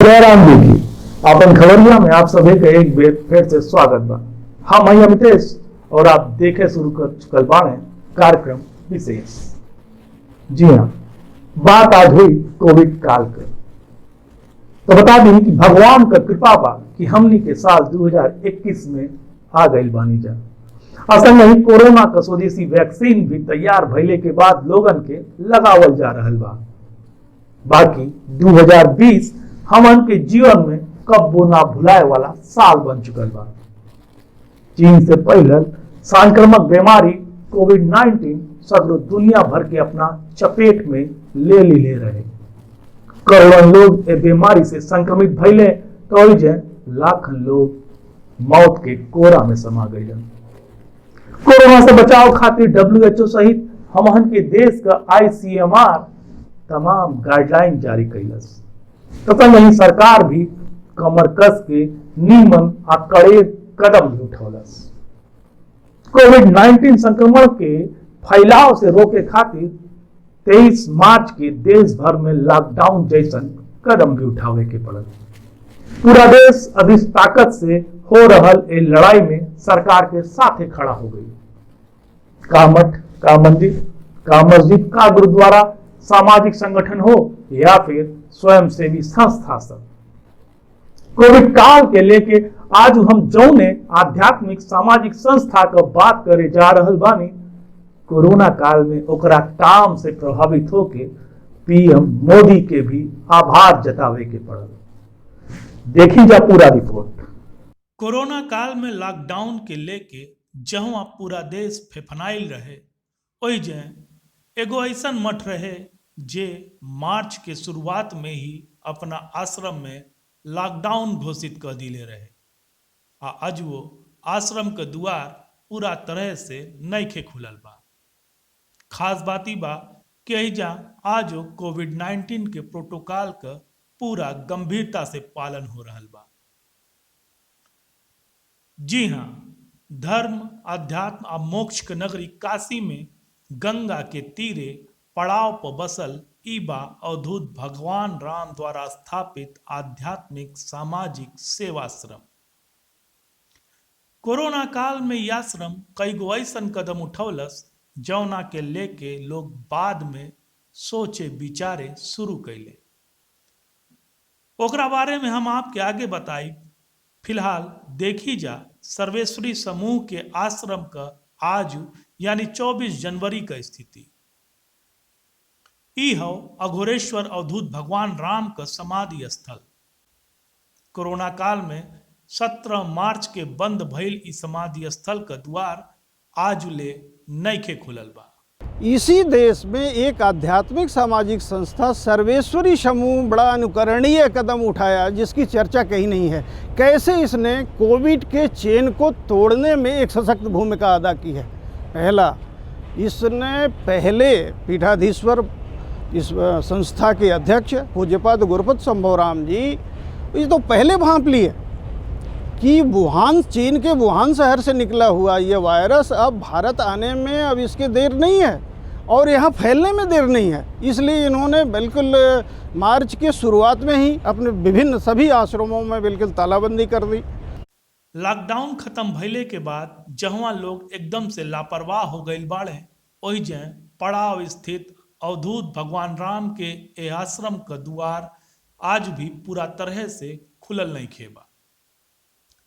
जय राम जी की अपन खबरिया में आप सभी का एक बेर फिर से स्वागत बा। हम हैं अमितेश और आप देखे शुरू कर चुकल बाड़े कार्यक्रम विशेष। जी हाँ, बात आज हुई कोविड काल कर। तो बता दी कि भगवान का कृपा बा कि हमनी के साल 2021 में आ गई बानी जा। असल में ही कोरोना का स्वदेशी वैक्सीन भी तैयार भइले के बाद लोगन के लगावल जा रहल बा। बाकी 2020 हमन के जीवन में कब्बो ना भुलाए वाला साल बन चुकल बा। चीन से पहले संक्रामक बीमारी कोविड-19 सगरो दुनिया भर के अपना चपेट में ले रहे। करोड़ों लोग ए बीमारी से संक्रमित भइले तो लाखों लोग मौत के कोरा में समा गए। कोरोना से बचाव खातिर WHO सहित हमहन के देश का ICMR तमाम गाइडलाइन जारी कैलस। तथा नहीं सरकार भी कमर कस के नीमन आ कड़े कदम भी उठौलस। कोविड-19 संक्रमण के फैलाव से रोके खातिर 23 मार्च के देश भर में लॉकडाउन जैसन कदम भी उठावे के पड़ल। पूरा देश अभी ताकत से हो रहल ए लड़ाई में सरकार के साथे खड़ा हो गई। का मठ, का मंदिर, का मस्जिद, का गुरुद्वारा, सामाजिक संगठन हो या फिर स्वयंसेवी संस्था सब, कोविड काल के लेके आज हम जौने आध्यात्मिक सामाजिक संस्था का बात करे जा रहल बानी, कोरोना काल में ओकरा काम से प्रभावित होके PM मोदी के भी आभार जतावे के पड़ल। देखी जा पूरा रिपोर्ट। कोरोना काल में लॉकडाउन के लेके जहाँ पूरा देश फेफनाइल रहे, वही जे एगो ऐसन मठ रहे जे मार्च के शुरुआत में ही अपना आश्रम में लॉकडाउन घोषित कर दिले रहे। आज वो आश्रम के द्वार पूरा तरह से नइखे खुलल बा। खास बात ई बा कि एहिजा आज कोविड-19 के प्रोटोकॉल का पूरा गंभीरता से पालन हो रहल बा। जी हाँ, धर्म, अध्यात्म और मोक्ष के नगरी काशी में गंगा के तीरे पड़ाव पर बसल ईबा अवधूत भगवान राम द्वारा स्थापित आध्यात्मिक सामाजिक सेवाश्रम। कोरोना काल में यह आश्रम कई गो ऐसन कदम उठौलस जौना के लेके लोग बाद में सोचे विचारे शुरू कैले। ओकरा बारे में हम आपके आगे बताई। फिलहाल देखी जा सर्वेश्वरी समूह के आश्रम का आज यानी 24 जनवरी का स्थिति। ई हो अघोरेश्वर अवधूत भगवान राम का समाधि स्थल। कोरोना काल में 17 मार्च के बंद भइल ई समाधि स्थल का द्वार आजुले नइखे खुलल बा। इसी देश में एक आध्यात्मिक सामाजिक संस्था सर्वेश्वरी समूह बड़ा अनुकरणीय कदम उठाया जिसकी चर्चा कहीं नहीं है। कैसे इसने कोविड के चेन को तोड़ने में एक सशक्त भूमिका अदा की है। पहला, इसने पहले पीठाधीश्वर इस संस्था के अध्यक्ष पूज्यपाद गुरुपद संभवराम जी ये तो पहले भांप लिए कि वुहान, चीन के वुहान शहर से निकला हुआ ये वायरस अब भारत आने में अब इसके देर नहीं है और यहाँ फैलने में देर नहीं है। इसलिए इन्होंने बिल्कुल मार्च के शुरुआत में ही अपने विभिन्न सभी आश्रमों में बिल्कुल तालाबंदी कर दी। लॉकडाउन खत्म भइले के बाद जहाँ लोग एकदम से लापरवाह हो गए बाड़े, वही जे पड़ाव स्थित अवधूत भगवान राम के ए आश्रम का द्वार आज भी पूरा तरह से खुलल नहीं खेबा।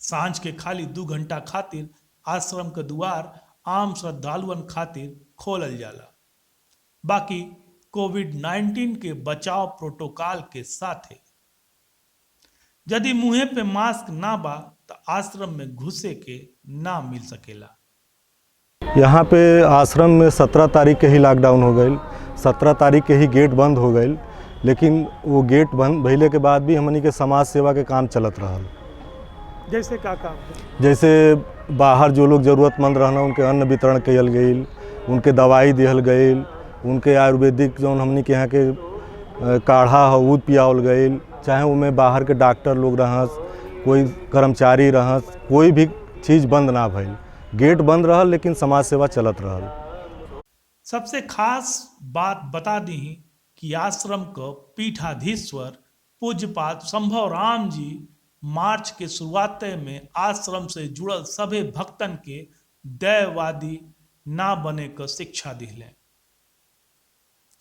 सांझ के खाली 2 घंटा खातिर आश्रम का द्वार आम श्रद्धालुअन खातिर खोलल जाला। बाकी कोविड-19 के बचाव प्रोटोकॉल के साथे यदि मुंहे पे मास्क ना बा तो आश्रम में घुसे के ना मिल सकेला। यहाँ पे आश्रम में 17 तारीख के ही लॉकडाउन हो गई। 17 तारीख के ही गेट बंद हो गई, लेकिन वो गेट बंद भइले के बाद भी हमनी के समाज सेवा के काम चलत रहल। जैसे का काम? जैसे बाहर जो लोग ज़रूरतमंद रहना उनके अन्न वितरण कयल गई, उनके दवाई दिहल गई, उनके आयुर्वेदिक जो हमनी के यहाँ के काढ़ा हऊद पियावल गई, चाहे उनमें बाहर के डॉक्टर लोग रहस, कोई कर्मचारी रहस, कोई भी चीज़ बंद ना भइल। गेट बंद रहल लेकिन समाज सेवा चलत रहल। सबसे खास बात बता दी कि आश्रम का पीठाधीश्वर पूज्यपाद संभव राम जी मार्च के शुरुआत में आश्रम से जुड़ल सभे भक्तन के दैववादी ना बने का शिक्षा दिले।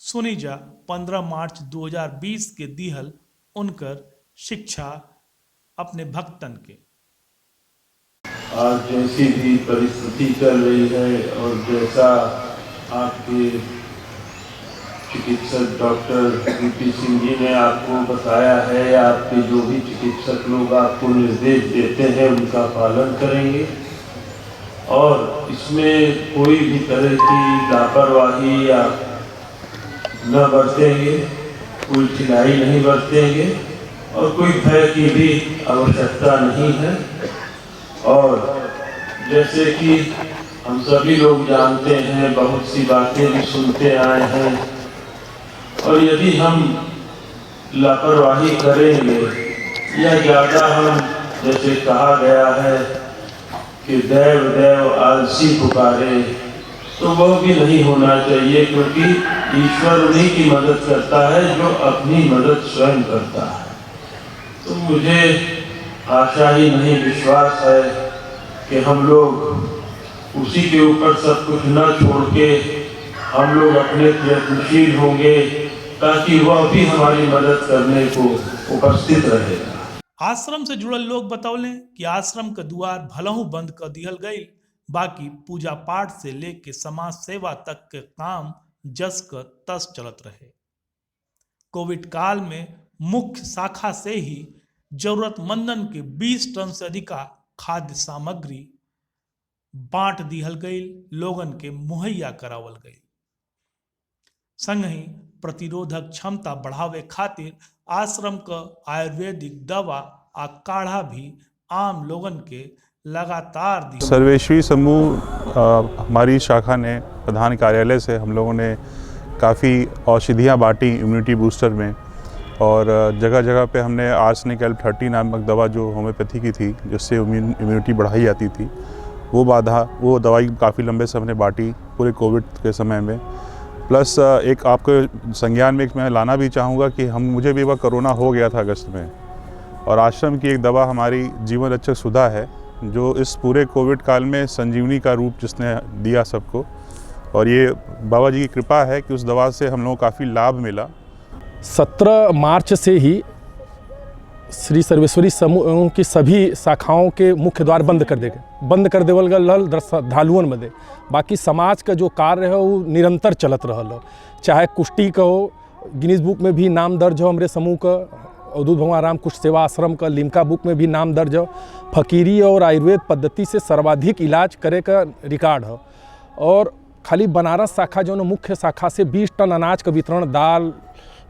सुनी जा 15 मार्च 2020 के दिहल उनकर शिक्षा अपने भक्तन के। आज जैसी भी परिस्थिति चल रही है और जैसा आपके चिकित्सक डॉक्टर वीपी सिंह जी ने आपको बताया है, आपके जो भी चिकित्सक लोग आपको निर्देश देते हैं उनका पालन करेंगे और इसमें कोई भी तरह की लापरवाही या न बरतेंगे, कोई ढिलाई नहीं बरतेंगे और कोई भय की भी आवश्यकता नहीं है। और जैसे कि हम सभी लोग जानते हैं, बहुत सी बातें भी सुनते आए हैं और यदि हम लापरवाही करेंगे या ज़्यादा हम, जैसे कहा गया है कि देव देव आलसी पुकारे, तो वो भी नहीं होना चाहिए, क्योंकि ईश्वर उन्हीं की मदद करता है जो अपनी मदद स्वयं करता है। तो मुझे आशा ही नहीं, विश्वास है कि हम लोग उसी के ऊपर सब कुछ न छोड़ के हम लोग अपने प्रयत्नशील होंगे ताकि वह भी हमारी मदद करने को उपस्थित रहेगा। आश्रम से जुड़ल लोग बतौले कि आश्रम का द्वार भलहू बंद कर दिहल गई, बाकी पूजा पाठ से लेके समाज सेवा तक के काम जस का तस चलत रहे। कोविड काल में मुख्य शाखा से ही जरूरतमंदन के 20 टन से अधिक खाद्य सामग्री बांट दिहल गई, लोगन के मुहैया करावल गई। संग ही प्रतिरोधक क्षमता बढ़ावे खातिर आश्रम का आयुर्वेदिक दवा आ काढ़ा भी आम लोगन के लगातार दी। सर्वेश्वरी समूह हमारी शाखा ने प्रधान कार्यालय से हम लोगों ने काफ़ी औषधियाँ बांटी इम्यूनिटी बूस्टर में, और जगह जगह पे हमने आर्सेनिक L30 नामक दवा जो होम्योपैथी की थी, जिससे इम्यूनिटी बढ़ाई जाती थी, वो दवाई काफ़ी लंबे से हमने बांटी पूरे कोविड के समय में। प्लस एक आपको संज्ञान में मैं लाना भी चाहूँगा कि मुझे भी वह कोरोना हो गया था अगस्त में, और आश्रम की एक दवा हमारी जीवन रक्षक सुधा है, जो इस पूरे कोविड काल में संजीवनी का रूप जिसने दिया सबको, और ये बाबा जी की कृपा है कि उस दवा से हम लोगों को काफ़ी लाभ मिला। 17 मार्च से ही श्री सर्वेश्वरी समूह की सभी शाखाओं के मुख्य द्वार बंद कर देवल गल श्रद्धालुअन मध्य। बाकी समाज का जो कार्य है वो निरंतर चलत रहल, चाहे कुष्टी का हो, गिनीज बुक में भी नाम दर्ज हो हमारे समूह का, अवधूत भगवान राम कुष्ठ सेवा आश्रम का लिम्का बुक में भी नाम दर्ज हो, फकीरी और आयुर्वेद पद्धति से सर्वाधिक इलाज करे का रिकॉर्ड है। और खाली बनारस शाखा जो मुख्य शाखा से 20 टन अनाज का वितरण, दाल,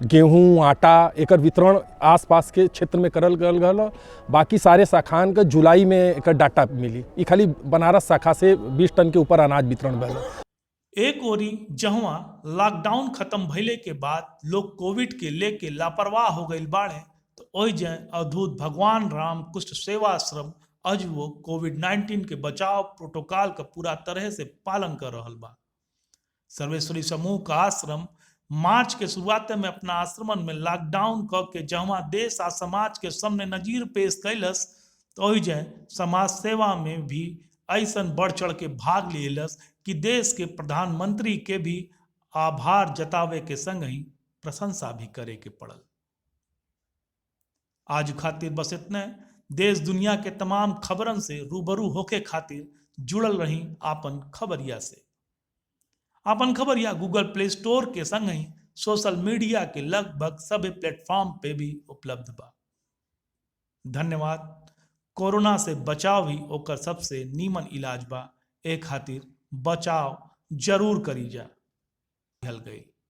गेहूं, आटा एक वितरण आसपास के क्षेत्र में करल गल। बाकी सारे शाखान का जुलाई में एक डाटा मिली, ये खाली बनारस शाखा से 20 टन के ऊपर अनाज वितरण भल। एक ओरी जहाँ लॉकडाउन खत्म भइले के बाद लोग कोविड के लेके लापरवाह हो गई बाड़े, तो ओहि जय अवधूत भगवान राम कुष्ठ सेवा आश्रम आज वो कोविड-19 के बचाव प्रोटोकॉल का पूरा तरह से पालन कर रहल बा। सर्वेश्वरी समूह का आश्रम मार्च के शुरुआत में अपना आश्रमन में लॉकडाउन क के जहाँ देश आ समाज के सामने नजीर पेश कैलस, तो ओहि जय समाज सेवा में भी ऐसा बढ़ चढ़ के भाग लेलस कि देश के प्रधानमंत्री के भी आभार जतावे के संग ही प्रशंसा भी करे के पड़ल। आज खातिर बस इतने। देश दुनिया के तमाम खबरन से रूबरू होके खातिर जुड़ल रही आपन खबरिया से। आपन खबरिया गूगल प्ले स्टोर के संग ही सोशल मीडिया के लगभग सभी प्लेटफॉर्म पे भी उपलब्ध बा। धन्यवाद। कोरोना से बचाव ही ओकर सबसे नीमन इलाज बा, ए खातिर बचाव जरूर करी जा गई।